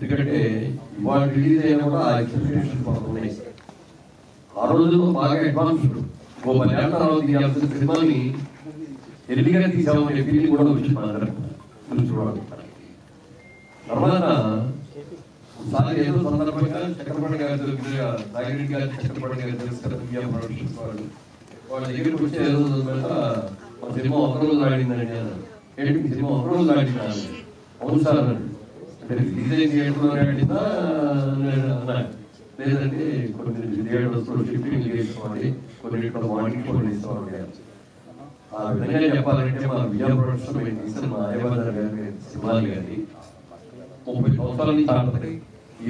ఎందుకంటే ఇవాళ రిలీజ్ అయినా కూడా ఆ ఎక్స్పెక్టేషన్ ఉన్నాయి. ఆ రోజుల్లో బాగా అడ్వాన్స్డ్, ఓ 10 ఏళ్ళ తర్వాత తీయాల్సిన సినిమాని ఎల్లిగా తీసామనే ఫీలింగ్ కూడా వచ్చింది మా అందరం చూడాలి. తర్వాత ఒకసారి ఏదో సందర్భంగా చక్రపాణి గారి దగ్గర నాగిరెడ్డి గారి చక్రపాణి గారి తెలుసు ప్రొడక్షన్స్ వాళ్ళ దగ్గరికి వచ్చే ఏదో మా సినిమా 1 రోజు ఆడిందండి అన్నారు. ఏంటి మీ సినిమా 1 రోజు ఆడిందా? అవును సార్ అన్నాడు. అంటే రిలీజ్ థియేటర్లో ఆడిందా అన్నారు. లేదంటే కొన్ని థియేటర్స్లో షిఫ్టింగ్ చేసుకోవాలి, కొన్నింటిలో మార్నింగ్ షో తీసుకోవాలి. ఆ విధంగా చెప్పాలంటే మా విజయ ప్రొడక్షన్ మేము తీసిన మా అయ్యబాదర్ గారి సినిమాలు కానీ 30 సంవత్సరాల నుంచి ఆడుతాయి.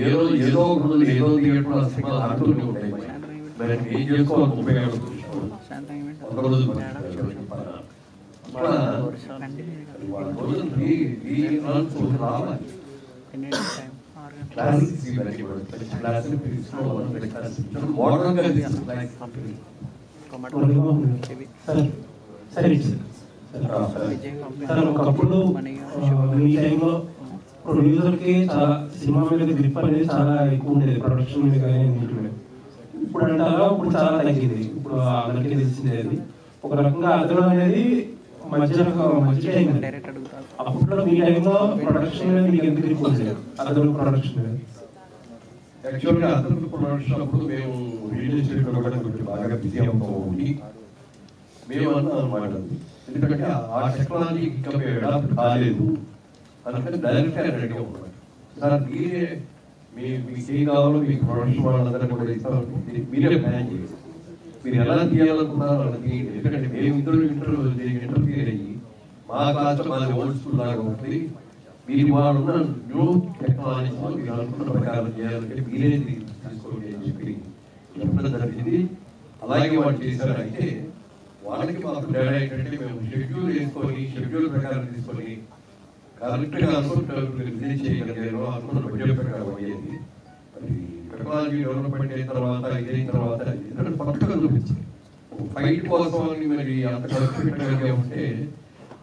ఏ రోజు ఏదో ఒక రోజు ఏదో థియేటర్లో ఆ సినిమాలు ఆడుతూనే ఉంటాయి. మరి ఏం చేసుకోవాలి? 30 ఏళ్ళు ఒక రోజు రావాలి. ఒకప్పుడు ఈ టైంలో ప్రొడ్యూసర్ కి చాలా సినిమా మీద గ్రిప్ అనేది చాలా ఎక్కువ ఉండేది, ప్రొడక్షన్ మీద కానీ అన్నింటి మీద. ఇప్పుడు అంటారా ఇప్పుడు చాలా తగ్గింది. ఇప్పుడు అందరికీ తెలిసిందే అది. ఒక రకంగా అతను అనేది మంచి టైం. అప్పట్లో మీ టైంలో ప్రొడక్షన్ మీద మీకు ఎందుకు గ్రిప్ ఉండేది? అతను ప్రొడక్షన్ మీద యాక్చువల్గా అతను ప్రొడక్షన్ అప్పుడు మేము రియల్ ఎస్టేట్ లో కూడా కొంచెం బాగా బిజీ అవుతూ ఉండి మేము అన్నా అనమాట. ఎందుకంటే ఆ టెక్నాలజీ ఇంకా మేము అడాప్ట్ కాలేదు. అందుకని డైరెక్ట్గా రెడీ అవుతున్నాం. సార్ మీరే మీకు ఏం కావాలో మీకు ప్రొడక్షన్ వాళ్ళందరూ కూడా ఇస్తాం, మీరే ప్లాన్ చేసి మీరు ఎలా తీయాలనుకున్నారో అలా తీయండి. ఎందుకంటే మేము ఇద్దరు ఇంటర్ఫియర్ అయ్యి మా క్లాస్లో మాది ఓల్డ్ స్కూల్ లాగా ఉంటుంది. మీరు వాళ్ళు ఉన్న న్యూ టెక్నాలజీలో మీరు అనుకున్న ప్రకారం చేయాలంటే మీరే తీసుకోండి అని చెప్పి చెప్పడం జరిగింది. అలాగే వాళ్ళు చేశారు. అయితే వాళ్ళకి మాకు తేడా ఏంటంటే మేము షెడ్యూల్ వేసుకొని షెడ్యూల్ ప్రకారం తీసుకొని కరెక్ట్గా అనుకుంటారు రిలీజ్ చేయగలిగారు. అనుకున్న బడ్జెట్ ప్రకారం అయ్యేది. మరి టెక్నాలజీ డెవలప్మెంట్ అయిన తర్వాత ఇదైన తర్వాత కొత్తగా చూపించింది. ఫైట్ కోసం మరి అంత ఖర్చు పెట్టగలిగే ఉంటే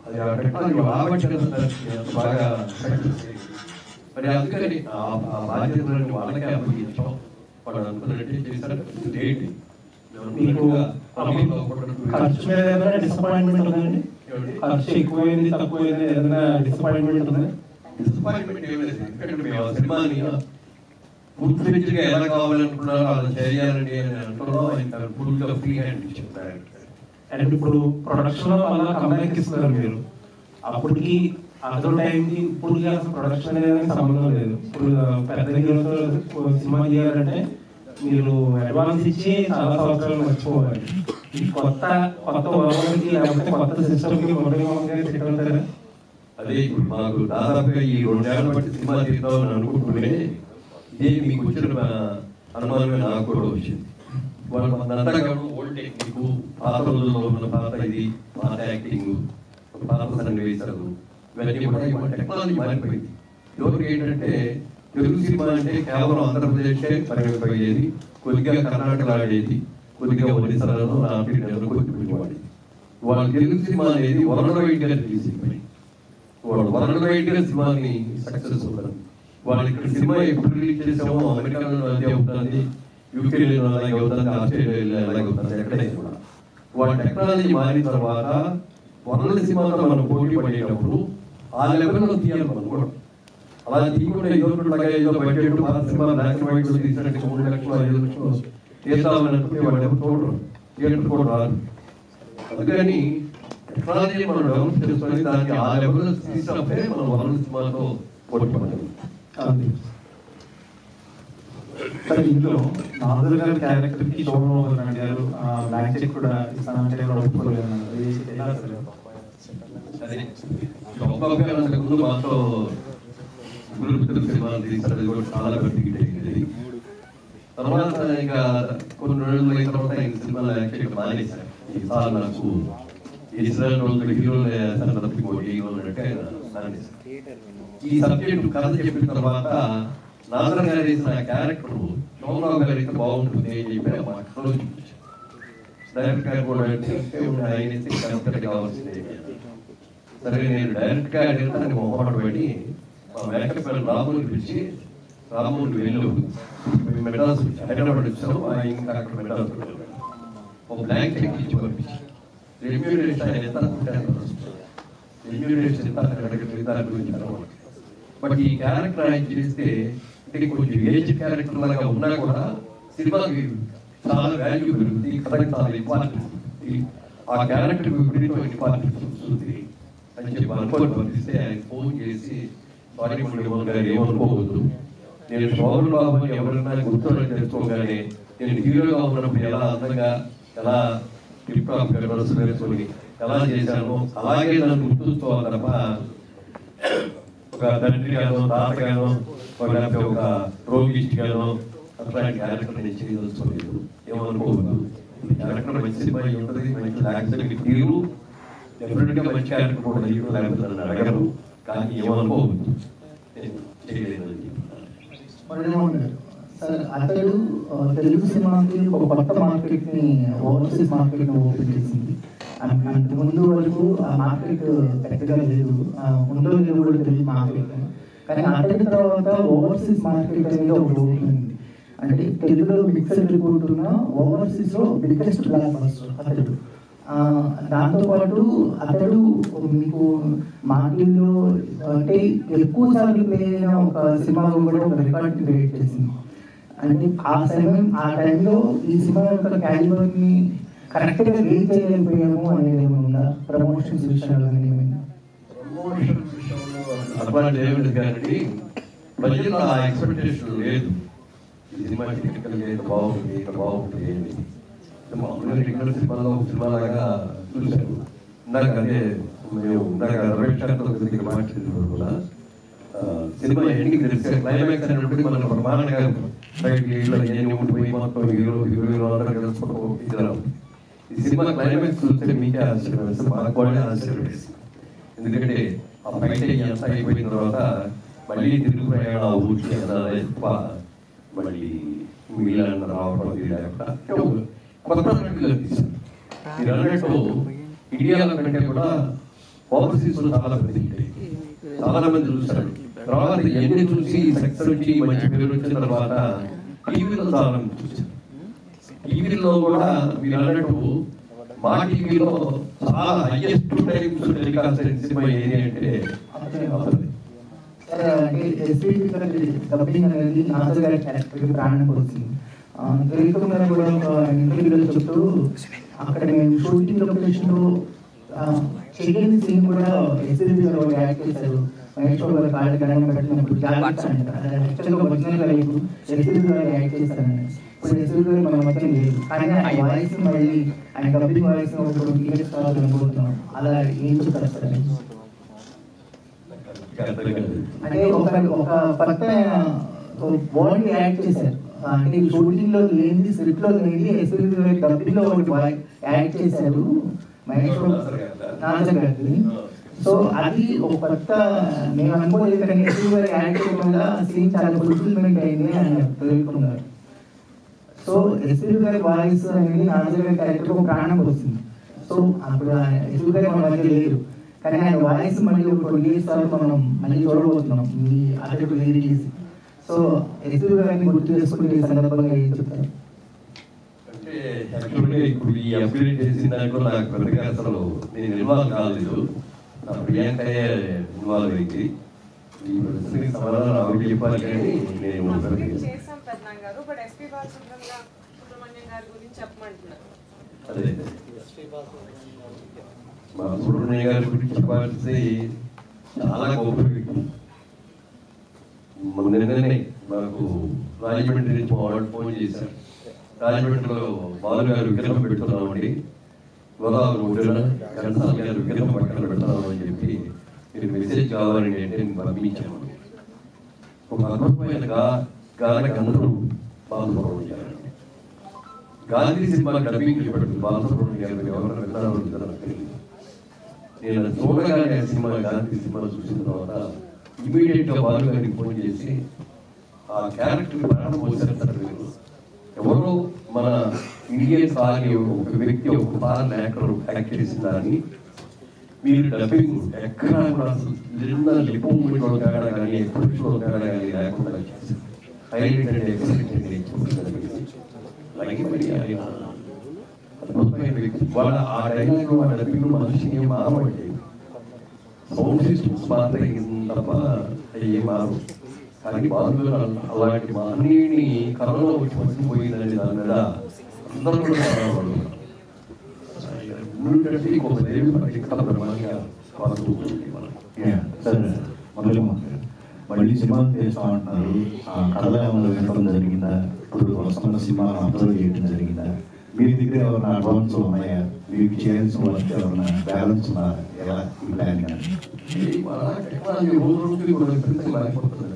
అది ఆ టెక్నాలజీ ఆవశ్యకత బాగా మరి అందుకని ఆ బాధ్యతలను వాళ్ళకే అప్పగించాం. వాళ్ళు అనుకున్నట్టే చేశారు. ఏంటి ఖర్చు మీద ఏదైనా డిసప్పాయింట్మెంట్ ఉందండి? ఖర్చు ఎక్కువైంది తక్కువైంది ఏదైనా డిసప్పాయింట్మెంట్ ఉంది? డిసప్పాయింట్మెంట్ ఏం లేదు. ఎందుకంటే మేము ఆ సినిమాని పూర్తిగా ఎలా కావాలనుకున్నారో అలా చేయాలండి అని అంటున్నాం. ఆయన ఫుల్గా ఫ్రీ హ్యాండ్ ఇచ్చారు. అండ్ ఇప్పుడు ప్రొడక్షన్ లో మళ్ళీ కంబ్యాక్ ఇస్తున్నారు మీరు. అప్పటికి అదర్ టైంకి ఇప్పుడు అసలు ప్రొడక్షన్ అనేది సంబంధం లేదు. ఇప్పుడు పెద్ద హీరోతో సినిమా తీయాలంటే మీరు అడ్వాన్స్ ఇచ్చి చాలా సంవత్సరాలు మర్చిపోవాలి. కొత్త వరల్డ్కి లేకపోతే కొత్త సిస్టమ్కి మొదలవుతారా? అదే ఇప్పుడు మాకు దాదాపుగా ఈ 2 ఏళ్ల బట్టి సినిమా తీద్దామని అనుకుంటూనే ఇదే మీకు వచ్చిన అనుమానమే నాకు కూడా వచ్చింది. వాళ్ళంతా ఓల్డ్ టెక్నిక్, పాత రోజుల్లో ఉన్న పాత ఇది, పాత యాక్టింగ్, పాత సన్నివేశాలు ఇవన్నీ కూడా టెక్నాలజీ మారిపోయింది. ఎవరికి ఏంటంటే తెలుగు సినిమా అంటే కేవలం ఆంధ్రప్రదేశ్ పరిమితమయ్యేది, కొద్దిగా కర్ణాటక ఆడేది, కొద్దిగా ఒడిశాలో వాడేది. వాళ్ళ తెలుగు సినిమా అనేది వరల్డ్ వైడ్ గా రిలీజ్ అయిపోయింది. వాళ్ళు వరల్డ్ వైడ్ గా సినిమాని సక్సెస్ అవుతారు. వాళ్ళు ఇక్కడ సినిమా ఎప్పుడు రిలీజ్ చేసామో అమెరికాలో అదే అవుతుంది, యూకేలో అలాగే అవుతుంది, ఆస్ట్రేలియాలో అలాగే అవుతుంది, ఎక్కడైనా కూడా. వాళ్ళ టెక్నాలజీ మారిన తర్వాత వరల్డ్ సినిమాతో మనం పోటీ పడేటప్పుడు ఆ లెవెల్లో తీయాలి మనం కూడా. అలా తీయకుండా ఏదో బడ్జెట్ పాత సినిమా బ్లాక్ అండ్ వైట్ తీసినట్టు 3 లక్షలు 5 లక్షలు తీద్దామని అనుకుంటే వాళ్ళు ఎవరు చూడరు, థియేటర్ కూడా రాదు. అందుకని టెక్నాలజీ మనం డెవలప్ చేసుకొని దానికి ఆ లెవెల్లో తీసినప్పుడే మనం వరల్డ్ సినిమాతో పోటీ పడాలి. ఇందులో నాజర్ గారి క్యారెక్టర్ కి శోభన్ గారు బ్లాక్ చెక్ కూడా ఇస్తానంటే ముందు మాతో సినిమాలు తీస్తారు, చాలా పెద్ద అయింది. తర్వాత ఇంకా కొన్ని రోజులు అయిన తర్వాత ఇంక సినిమాలు యాక్చువల్గా మానేశారు. ఈసారి నాకు హీరోలు తప్పిపోయి హీరోలు అంటే మానేశారు. ఈ సబ్జెక్టు కథ చెప్పిన తర్వాత నాజర్ గారు వేసిన క్యారెక్టర్ శోభరావు గారు అయితే బాగుంటుంది అని చెప్పి అక్కడ చూపించారు. డైరెక్ట్ గా కూడా ఆయన కావాల్సింది. సరే నేను డైరెక్ట్ గా అడిగితే మొహమాట పడి మా మేకప్ రాముని పిలిచి రామూరి వెళ్ళు మెడ్రాస్ హైదరాబాద్ వచ్చాము, ఇంకా అక్కడ మెడ్రాస్ ఒక బ్లాంక్ చెక్ ఇచ్చి పంపించారు. రెమ్యూనరేషన్ ఎంత రెమ్యూనరేషన్ ఎంత అడగట్లేదు దాని గురించి అనమాట. బట్ ఈ క్యారెక్టర్ ఆయన చేస్తే అంటే కొంచెం ఏజ్ క్యారెక్టర్ లాగా ఉన్నా కూడా సినిమాకి చాలా వాల్యూ పెరుగుతుంది, కథకి చాలా ఇంపార్టెన్స్ ఉంటుంది. ఆ క్యారెక్టర్ విపరీతం ఇంపార్టెన్స్ వస్తుంది అని చెప్పి అనుకోని పంపిస్తే ఆయన ఫోన్ చేసి సారీ మురళీమోహన్ గారు ఏమనుకోవద్దు, నేను శోభన్ బాబు అని ఎవరైనా గుర్తులు తెలుసుకోగానే నేను హీరోగా ఉన్నప్పుడు ఎలా అందంగా ఎలా టిప్ టాప్ డ్రెస్ వేసుకొని ఎలా చేశాను అలాగే నన్ను గుర్తుంచుకోవాలి తప్ప ఒక తండ్రి గానో తాతగానో లేకపోతే ఒక రోగిస్ట్ గానో అట్లాంటి క్యారెక్టర్ నేను చేయదలుచుకోలేదు. ఏమనుకోవద్దు, క్యారెక్టర్ మంచి సినిమా ఉంటుంది, మంచి యాక్షన్ తీరు డెఫినెట్గా మంచి క్యారెక్టర్ కూడా హీరో లేకపోతే నన్ను అడగరు, కానీ ఏమనుకోవద్దు నేను చేయలేదు అని చెప్పి. సార్ అతడు తెలుగు సినిమాకి ఒక కొత్త మార్కెట్ ని ఓవర్సీస్ మార్కెట్ ని ఓపెన్ చేసింది. అంత ముందు వరకు ఆ మార్కెట్ పెద్దగా లేదు, ఉందో లేదో కూడా తెలియదు మార్కెట్. కానీ అతడి తర్వాత ఓవర్సీస్ మార్కెట్ అనేది ఒకటి ఓపెన్ అయింది. అంటే తెలుగులో మిక్స్డ్ రిపోర్ట్ ఉన్న ఓవర్సీస్ లో బిగ్గెస్ట్ బ్లాక్ బస్టర్ అతడు. దాంతోపాటు అతడు మీకు మార్కెట్లో అంటే ఎక్కువ సార్లు ప్లే అయిన ఒక సినిమాలో కూడా ఒక రికార్డ్ క్రియేట్ చేసింది. అంటే ఆ టైంలో ఈ సినిమా యొక్క క్యాలిబర్ ని కరెక్ట్ గా రీచ్ చేయలేకపోయాము అనేది ఏమైనా ఉందా? ప్రమోషన్స్ విషయాలు ఏమైనా? ప్రమోషన్స్ విషయంలో అట్లాంటి ఏమిటి కానీ బడ్జెట్ ఆ ఎక్స్పెక్టేషన్ లేదు. ఈ సినిమా టెక్నికల్ ఎంత బాగుంటుంది, ఎంత బాగుంటుంది ఏంటి మామూలుగా టెక్నికల్ సినిమాలో ఒక సినిమా లాగా చూశాను. ఇందాక అదే మేము ఇందాక రమేష్ గారితో దగ్గర మాట్లాడుతున్నారు కూడా సినిమా ఎండింగ్ తెలిసే క్లైమాక్స్ అనేటువంటి మన ప్రమాణంగా బయటికి ఎన్ని ఉండిపోయి మొత్తం హీరో అందరూ కలుసుకోవడం ఇద్దరు. ఈ సినిమా క్లైమాక్స్ చూస్తే మీకే ఆశ్చర్యం వేస్తుంది, మాకు కూడా ఆశ్చర్యం వేస్తుంది. ఎందుకంటే ఆ ఫైట్ అంతా అయిపోయిన తర్వాత మళ్ళీ తిరుగు ప్రయాణం ఊరికి తప్ప మళ్ళీ మిగిలిన రావడం లేకుండా కొత్త తీశారు. మీరు అన్నట్టు ఇండియాలో కంటే కూడా ఓవర్సీస్ లో చాలా పెద్ద చాలా మంది చూస్తారు. తర్వాత ఎన్ని చూసి సక్సెస్ వచ్చి మంచి పేరు వచ్చిన తర్వాత టీవీలో చాలా మంది చూసారు. టీవీలో కూడా మీరు అన్నట్టు మా టీవీలో చాలా హైయెస్ట్ టైమ్స్ టెలికాస్ట్ అయిన సినిమా ఏది అంటే డబ్బింగ్ అనేది నాజర్ గారి క్యారెక్టర్కి ప్రాణం పోతుంది. కూడా ఇంటర్వ్యూలో చెప్తూ అక్కడ మేము షూటింగ్ లొకేషన్లో చేయని సీన్ కూడా ఎస్ఎల్బీ గారు యాక్ట్ చేశారు. మహేశ్వర్ గారు కాళ్ళ గణన పెట్టినప్పుడు జాగ్రత్త అంటారు, యాక్చువల్గా ఒరిజినల్ లైఫ్ ఎస్ఎల్బీ గారు యాక్ట్ చేస్తారని. ఇప్పుడు ఎస్ఎల్బీ గారు మన మధ్య లేదు, కానీ ఆ వాయిస్ మళ్ళీ ఆయన డబ్బింగ్ వాయిస్ ఒకటి క్రియేట్ కావాలనుకుంటున్నాం. అలా ఏం చెప్తారు సార్? అంటే ఒక కొత్త బాడీ యాక్ట్ చేశారు, అంటే షూటింగ్ లో లేని స్క్రిప్ట్ లో లేని ఎస్ఎల్బీ గారి డబ్బింగ్ లో ఒకటి యాక్ట్ చేశారు మహేశ్వర్ నాజర్ గారికి. సో అది ఒక కొత్త నేను అనుకోలేదు, కానీ ఎస్ఎల్బీ గారి యాక్ట్ చేయడం వల్ల సీన్ చాలా ఫుల్ఫిల్మెంట్ అయింది అని తెలుసుకున్నారు. సో ఎస్ఎల్బీ గారి వాయిస్ అనేది నాజర్ గారి క్యారెక్టర్ ఒక ప్రాణం వస్తుంది. సో అప్పుడు ఎస్ఎల్బీ గారి మన మధ్య లేరు, కానీ ఆయన వాయిస్ మళ్ళీ ఒక 20 years తర్వాత మనం మళ్ళీ చూడబోతున్నాం ఈ అతడు రిలీజ్. సో ఎస్ఎల్బీ గారిని గుర్తు చేసుకుంటే ఈ సందర్భంగా ఏం చెప్తారు? అంటే యాక్చువల్గా ఇప్పుడు ఈ అప్గ్రేడ్ చేసిన దాంట్లో నాకు పెద్దగా అసలు నేను ఇన్వాల్వ్ కాలేదు, నా ప్రియాంక ఇన్వాల్వ్ అయింది. ఈ ప్రశ్నకి సమాధానం ఆవిడ చెప్పాలి కానీ నేను అదే మా సుబ్రహ్మణ్య గారి గురించి చెప్పాల్సి చాలా గొప్ప వ్యక్తి. నిన్ననే నాకు రాజమండ్రి నుంచి వాళ్ళు ఫోన్ చేశారు, రాజమండ్రిలో బాలు గారు విగ్రహం పెడుతున్నామండి, గోదావరి ఒడ్డున ఘంటసాల గారు విగ్రహం పక్కన పెడుతున్నామని చెప్పి మీరు మెసేజ్ కావాలండి అంటే నేను పంపించాను. ఒక అద్భుతమైన గాన గంధర్వుడు బాలసుబ్రహ్మణ్యం గారు. గాంధీ సినిమా డబ్బింగ్ చెప్పాడు బాలసుబ్రహ్మణ్యం గారు, ఎవరైనా విన్నారో తెలియదు. నేను చూడగానే సినిమా గాంధీ సినిమా చూసిన తర్వాత ఇమీడియట్ గా బాలు గారికి ఫోన్ చేసి ఆ క్యారెక్టర్ ప్రాణం పోసేస్తారు. ఎవరో మన ఇండియన్స్ ఆగి ఒక వ్యక్తి ఒక ఫారెన్ యాక్టర్ యాక్ట్ చేసిన దాన్ని మీరు డబ్బింగ్ ఎక్కడ కూడా లిపో మూవీలో తేడా కానీ ఎప్పుడు తేడా కానీ లేకుండా చేశారు. హైలైట్ అండ్ ఎక్సలెంట్ అండ్ అలాగే మరి ఆయన అద్భుతమైన వ్యక్తి. వాళ్ళ ఆ డైలాగ్ వాళ్ళ డబ్బింగ్ మనిషిని మారమంటే సౌండ్ సిస్టమ్స్ మాత్రం తప్ప అయ్యే మారు. కానీ బాధలు అలాంటి మానవుని కరోనా వచ్చి పట్టుకుపోయిందండి. దాని మీద అందరూ కూడా ఇంకొక దేవి ఇంకా బ్రహ్మాండంగా మళ్ళీ సినిమాలు చేస్తూ ఉంటున్నారు. ఆ కథలు ఏమైనా వినడం జరిగిందా? ఇప్పుడు వస్తున్న సినిమాను అబ్జర్వ్ చేయడం జరిగిందా? మీ దగ్గర ఏమైనా అడ్వాన్స్ ఉన్నాయా? మీకు చేయాల్సిన వర్క్ ఏమైనా బ్యాలెన్స్ ఉన్నారా? ఎలా ఈ ప్లానింగ్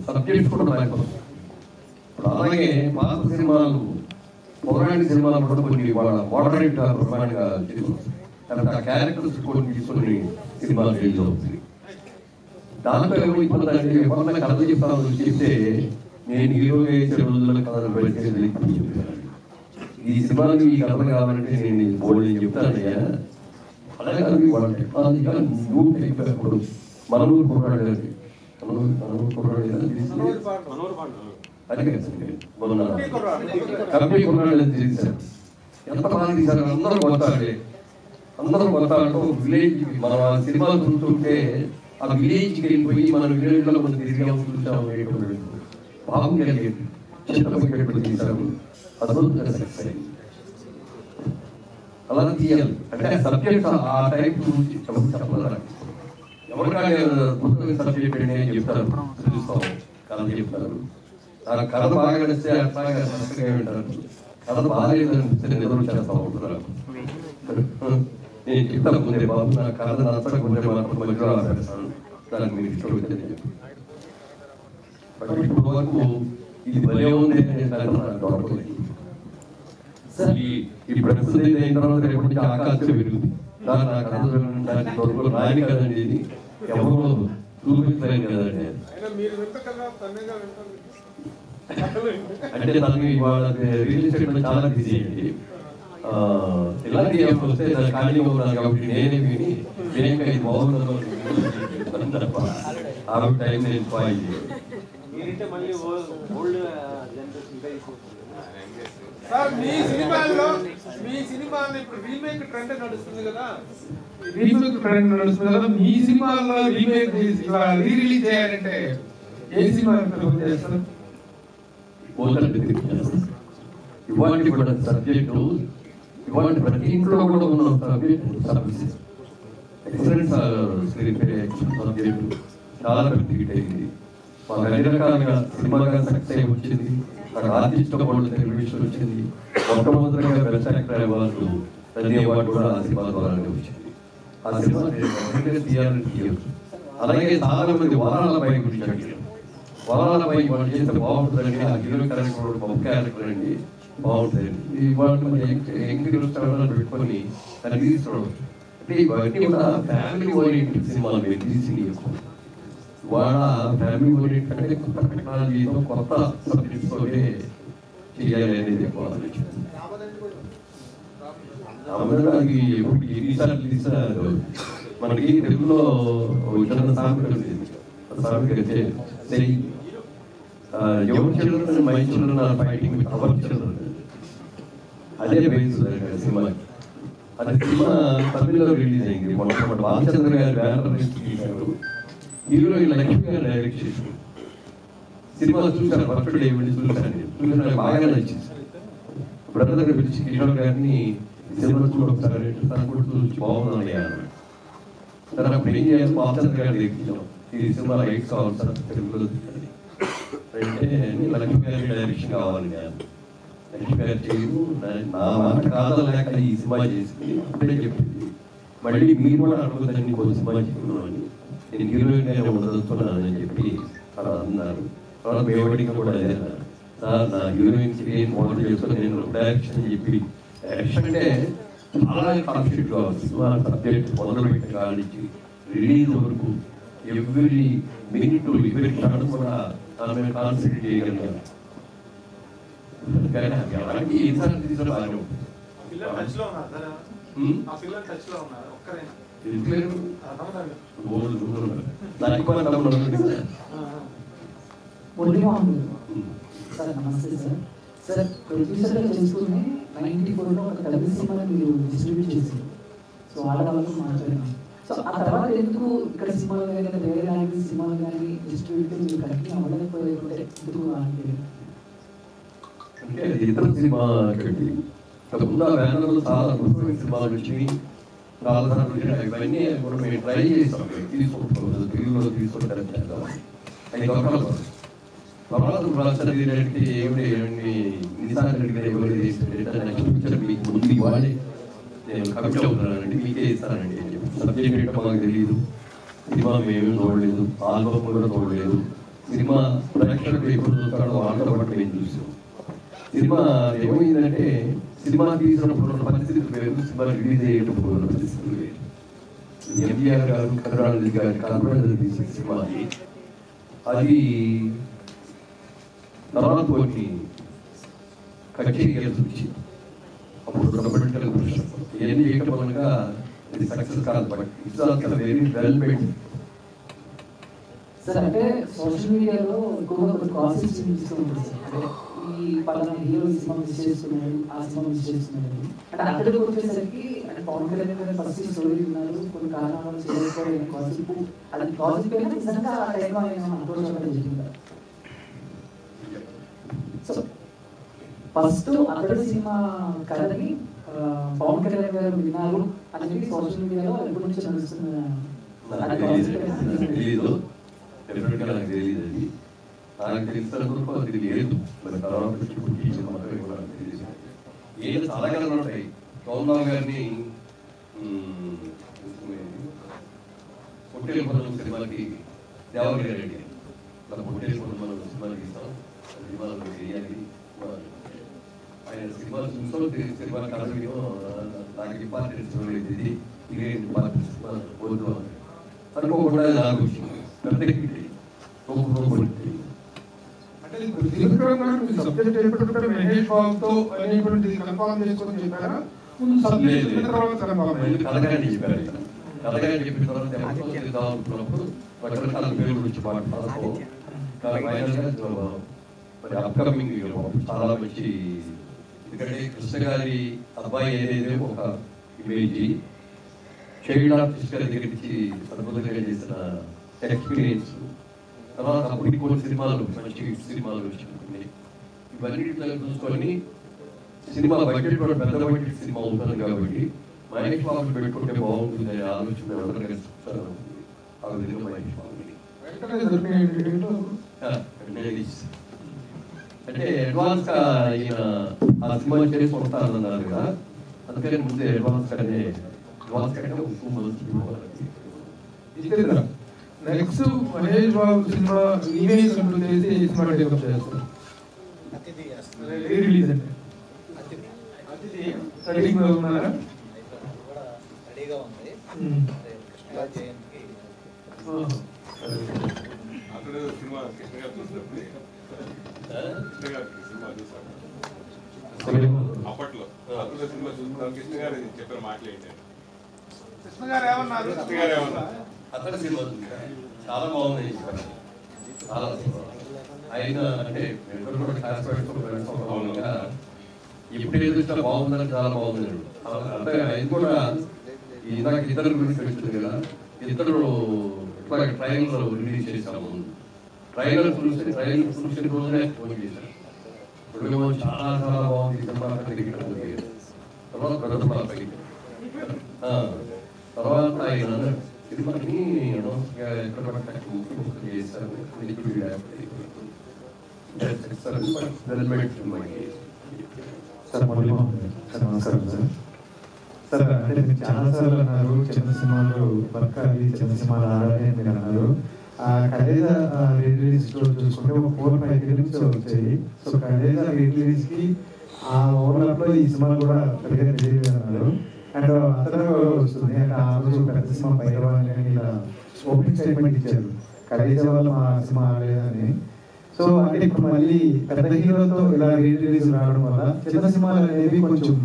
సబ్జెక్ట్స్ కూడా మారిపోతుంది. అలాగే పాత సినిమాలు పౌరాణిక సినిమాలు కూడా కొన్ని మోడరేట్ బ్రహ్మాండంగా తీసుకొస్తాయి. ఆ క్యారెక్టర్స్ కొన్ని తీసుకొని సినిమాలు రిలీజ్ అవుతుంది. దాంట్లో ఏమైపోతుందంటే ఎవరన్నా కథ చెప్తాను చెప్తే నేను హీరోగా వేసే రోజుల్లో కథలు పెట్టి ఈ సినిమాకి ఈ కథలు కావాలంటే నేను బోల్డ్ చెప్తానయ్యా. అలాగే వాళ్ళ టెక్నాలజీగా న్యూ టైప్ ఇప్పుడు మనూరు కుర్రాడు కంపెనీ కుర్రాడు తీశారు. ఎంత బాగా తీశారు. అందరూ కొత్తాడే, అందరూ కొత్త అంటూ విలేజ్ మన సినిమాలు చూస్తుంటే ఆ విలేజ్కి వెళ్ళిపోయి మన విలేజ్లో మనం తిరిగాము చూసాము బాగుంది. చిత్రం తీశారు. అద్భుతంగా సక్సెస్ అయింది. అలా తీయాలి అంటే సబ్జెక్ట్ ఆ టైప్ చెప్పాలి. ఎవరికైనా పుస్తక సబ్జెక్ట్ అని చెప్తారు, చూస్తాం కథ చెప్తారు. ఆ కథ బాగా నడిస్తే అట్లాగా ఉంటారు. కథ బాగాలేదనిపిస్తే నిద్ర చేస్తా ఉంటున్నారు. నేను చెప్తాను ముందే బాబు నా కథ నచ్చకుంటే మాత్రం మధ్యలో ఆపేస్తాను, దానికి మీరు ఇష్టం వచ్చిందని చెప్పి. ఇప్పుడు వరకు ఇది భలే ఉంది దొరకలేదు. ఈ ప్రస్తుతం అయిన తర్వాత రేపు నుంచి ఆకాశం పెరుగుతుంది. దాని నా కథ దానికి దొరకలు రాని కదండి. ఇది ఎవరో చూపించలేను కదండి. అంటే దాన్ని ఇవాళ రియల్ ఎస్టేట్ చాలా బిజీ అండి. ఇలాంటి వస్తే ఖాళీ ఉన్నాను కాబట్టి నేనే విని నేనే ఇది బాగుందో తప్ప ఆ టైం నేను పాయి మీ సినిమాల్లో ఇప్పుడు రీమేక్ ట్రెండ్ నడుస్తుంది కదా, రీమేక్ ట్రెండ్ నడుస్తుంది కదా. మీ సినిమాల్లో రీమేక్ రీ రిలీజ్ చేయాలంటే ఏ సినిమా చేస్తారు? ఇవాళ కూడా సబ్జెక్టు ఇవాళ ప్రతి ఇంట్లో కూడా ఉన్న subject excellent screen play subject చాలా పెద్ద హిట్ అయింది. మాకు అన్ని రకాలుగా సినిమాగా సక్సెస్ అయి వచ్చింది. అక్కడ ఆర్టిస్ట్ అవార్డు టెలివిజన్ వచ్చింది. మొట్టమొదటిగా బెస్ట్ యాక్టర్ అవార్డు ప్రతి అవార్డు కూడా ఆ సినిమా ద్వారానే వచ్చింది. ఆ సినిమా తీయాలని తీయచ్చు. అలాగే చాలా మంది వరాల పై గురించి అడిగారు. వరాల పై వాళ్ళు చేస్తే బాగుంటుందండి. ఆ హీరో క్యారెక్టర్ గొప్ప క్యారెక్టర్ అండి, బాగుంటుందండి. వాళ్ళు యంగ్ హీరోస్ పెట్టుకొని దాన్ని తీసుకోవడం అంటే ఇవన్నీ కూడా ఫ్యామిలీ ఓరియంటెడ్ సినిమాలు మీరు తీసి వాళ్ళ ఫ్యామిలీ ఓరియంటెడ్ అంటే కొత్త టెక్నాలజీతో కొత్త సబ్జెక్ట్స్తో చేయాలి అనేది ఎక్కువ ఆలోచన. అది ఎప్పుడు ఎన్నిసార్లు తీసారు. మనకి తెలుగులో చిన్న సామెత ఉండేది. సామెత అయితే your children my children are fighting with our children. అదే బేస్ సినిమా. అది సినిమా తమిళలో రిలీజ్ అయింది. మొన్న బాలచంద్ర గారి బ్యానర్ తీశారు. హీరోయిన్ లక్ష్మి గారు డైరెక్ట్ చేశారు. సినిమా చూశాను, ఫస్ట్ డే వెళ్ళి చూశాను. నాకు బాగా నచ్చింది. బ్రదర్ దగ్గర పిలిచి కిషోర్ గారిని సినిమా చూడొకసారి తను కూడా చూసి బాగుందని అన్నాడు. తను అప్పుడు ఏం చేయాలి, బాలచంద్ర గారి దగ్గర ఈ సినిమా రైట్స్ కావాలి సార్ తెలుగులో అంటే లక్ష్మి గారి డైరెక్షన్ కావాలి. లక్ష్మి గారు చేయదు, నా మాట కాదలేక ఈ సినిమా చేసింది అప్పుడే చెప్పింది. మళ్ళీ మీరు కూడా అడుగుతుందండి కొన్ని సినిమా చెప్తున్నాను, నేను హీరోయిన్ గానే ఉండదలుచుకున్నాను అని చెప్పి అలా అన్నారు. తర్వాత మేవడిగా కూడా అదే అన్నారు, సార్ నా హీరోయిన్స్ ఏం మోడల్ చేసుకుని నేను డైరెక్షన్ అని చెప్పి. డైరెక్షన్ అంటే చాలా కాన్సెప్ట్ కావాలి. సినిమా సబ్జెక్ట్ మొదలు పెట్టిన కాడి నుంచి రిలీజ్ వరకు ఎవ్రీ మినిట్ ఎవరి క్షణం కూడా దాని మీద కాన్సన్ట్రేట్ చేయగలిగాను. అలాంటి ఇన్సార్లు తీసుకుని బాగానే ఉంటుంది. సార్ నమస్తే సార్. సార్ ప్రొడ్యూసర్గా చేసుకుని 94లో ఒక తమిళ సినిమాని మీరు డిస్ట్రిబ్యూట్ చేశారు. సో ఆడవాళ్ళకు మాట్లాడినాం. సో ఆ తర్వాత ఎందుకు ఇక్కడ సినిమాలు కానీ వేరే లాంగ్వేజ్ సినిమాలు కానీ డిస్ట్రిబ్యూట్ మీరు కంటిన్యూ అవ్వలేకపోతే ఎందుకు అంటే అది ఇతర సినిమా కంటే ముందు ఆ బ్యానర్లో చాలా అద్భుతమైన సినిమాలు వచ్చినాయి. చాలా ఇవన్నీ కూడా మేము ట్రై చేస్తాం, తీసుకుంటాం తెలుగులో తీసుకుంటాం. అది దొరకదు. తర్వాత రాష్ట్రానికి ఏమిటి మీకు ముందు ఇవ్వాలి, నేను కమిట్ అవుతున్నానండి, మీకే ఇస్తానండి అని చెప్పి. సబ్జెక్ట్ ఏంటో మాకు తెలియదు, సినిమా మేమేం చూడలేదు, ఆల్బమ్ కూడా చూడలేదు. సినిమా ప్రేక్షకులు ఎప్పుడు చూస్తాడో వాళ్ళతో పాటు మేము చూసాం. సినిమా ఏమైందంటే సినిమా తీసినప్పుడు ఉన్న పరిస్థితులు వేరు, సినిమా రిలీజ్ అయ్యేటప్పుడు ఉన్న పరిస్థితులు వేరు. ఎంజీఆర్ గారు కరుణానిధి గారి కరుణానిధి తీసిన సినిమా అది తర్వాత కొన్ని కచేరీలు వచ్చి అప్పుడు పొలిటికల్ ప్రెషర్ ఇవన్నీ చేయడం వలన ఇది సక్సెస్ కాదు. But it's also very well made. Sir అంటే సోషల్ మీడియాలో ఎక్కువగా కొన్ని కాన్సెప్ట్స్ తీసుకుంటుంది సార్. అంటే ఈ పలానా హీరో ఈ సినిమా మిస్ చేస్తున్నాడు, ఆ సినిమా మిస్ చేస్తున్నాడు అంటే అక్కడికి వచ్చేసరికి అంటే పవన్ కళ్యాణ్ గారు ఫస్ట్ స్టోరీ ఉన్నారు, కొన్ని కారణాలు చేయకపోవడం కాన్సెప్ట్ అది కాన్సెప్ట్ అయినా నిజంగా ఆ టైంలో ఆయన అప్రోచ్ అవ్వడం జరిగింది. సో ఫస్ట్ అతడు సినిమా కథని పవన్ కళ్యాణ్ గారు విన్నారు అని చెప్పి సోషల్ మీడియాలో ఎప్పటి నుంచి నడుస్తున్న తెలీదు, డెఫినెట్గా నాకు తెలియదు. అది నాకు తెలిసినందుకు అది లేదు. మరి తర్వాత తెలియదు. ఏదో చాలా కథలు ఉంటాయి. గౌరవ్ గారిని పొట్టేలు పొలం సినిమాకి దేవగిరి రెడ్డి పొట్టేలు పొలం మనం సినిమాకి ఇస్తాం, సినిమాలు చేయాలి. ఆయన సినిమాలు చూసాం, సినిమా కథలో నాకు ఇంపార్టెన్స్ ఇది ఇదే ఇంపార్టెన్స్ వద్దు అనుకోకుండా నాకు వచ్చింది. మహేష్ బాబుతో అనేటువంటిది కన్ఫర్మ్ చేసుకొని చెప్పారా? కథగానే చెప్పారు. కథగానే చెప్పిన తర్వాత అనుకున్నప్పుడు రకరకాల పేరు గురించి మాట్లాడుతూ మరి అప్కమింగ్ చాలా మంచి, ఎందుకంటే కృష్ణ గారి అబ్బాయి ఏదైతే ఒక ఇమేజ్ చైల్డ్ ఆర్టిస్ట్ గారి దగ్గర నుంచి అద్భుతంగా చేసిన ఎక్స్పీరియన్స్, తర్వాత అప్పటికి కొన్ని సినిమాలు మంచి సినిమాలు వచ్చినాయి. ఇవన్నీ చూసుకొని సినిమా బడ్జెట్ కూడా పెద్ద బడ్జెట్ సినిమా ఉంటుంది కాబట్టి మహేష్ బాబు పెట్టుకుంటే బాగుంటుంది అనే ఆలోచన ఎవరికైనా ఆ విధంగా మహేష్ బాబు అంటే అడ్వాన్స్ గా ఈయన ఆ సినిమా చేసుకుంటారన్నారు కదా, అందుకని ముందే అడ్వాన్స్ కంటే next Mahesh Babu cinema remake అంటూ చేసి ఈ సినిమా డెవలప్ చేస్తారు. రిలీజ్ అంటే రెడీగా ఉన్నారా? రెడీగా ఉంది. కృష్ణ జయంతికి అక్కడ సినిమా కృష్ణ గారు చూసినప్పుడు కృష్ణ గారు సినిమా చూసాను అప్పట్లో. అక్కడ సినిమా చూసుకున్నాను. కృష్ణ గారు చెప్పిన మాటలు ఏంటంటే కృష్ణ గారు ఏమన్నారు? అతని సినిమా చాలా బాగుంది. చాలా ఆయన అంటే ఇప్పుడు ఏదో ఇట్లా బాగుందని చాలా బాగుంది. అంటే ఆయన కూడా ఇందాక ఇతరుల గురించి వచ్చింది కదా, ఇతరులు ఇట్లా ట్రైలర్ రిలీజ్ చేసాము. ట్రైలర్ చూసిన రోజునే ఫోన్ చేశాను. ఇప్పుడు చాలా చాలా బాగుంది సినిమా. తర్వాత ఆయన సినిమాని చేశారు. సార్ నమస్కారం సార్. సార్ అంటే మీరు చాలా సార్లు అన్నారు చిన్న సినిమాలు వర్క్ అది, చిన్న సినిమాలు ఆడాలి అని మీరు అన్నారు. కలేజా రిలీజ్ చూసుకుంటే ఒక 4-5 ఫిలిమ్స్ వచ్చాయి. సో కలేజా రిలీజ్ కి ఆ ఓవర్లాప్ లో ఈ సినిమా కూడా పెద్దగా తెలియదు అన్నారు. అండ్ అతను వస్తుంది అంటే ఆ రోజు పెద్ద సినిమా పైరవాణి అని ఇలా ఓపెనింగ్ స్టేట్మెంట్ ఇచ్చారు, కలేజా వల్ల మా సినిమా ఆడలేదని. సో అంటే ఇప్పుడు మళ్ళీ పెద్ద హీరోతో ఇలా రిలీజ్ రావడం వల్ల చిన్న సినిమాలు అనేవి కొంచెం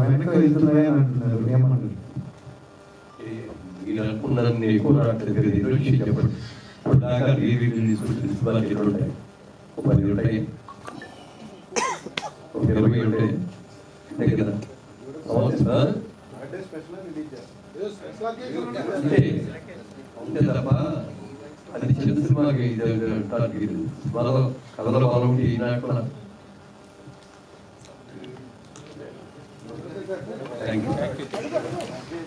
వెనక వెళ్తున్నాయి అని అంటున్నారు. ఏమంటారు? ఒక 20 ఉంటే అంతే కదా సంవత్సరం అంతే అంతే తప్ప అది చిన్న సినిమాకి సినిమాలో కథలో బాగుంటే ఈనాట్ల థ్యాంక్ యూ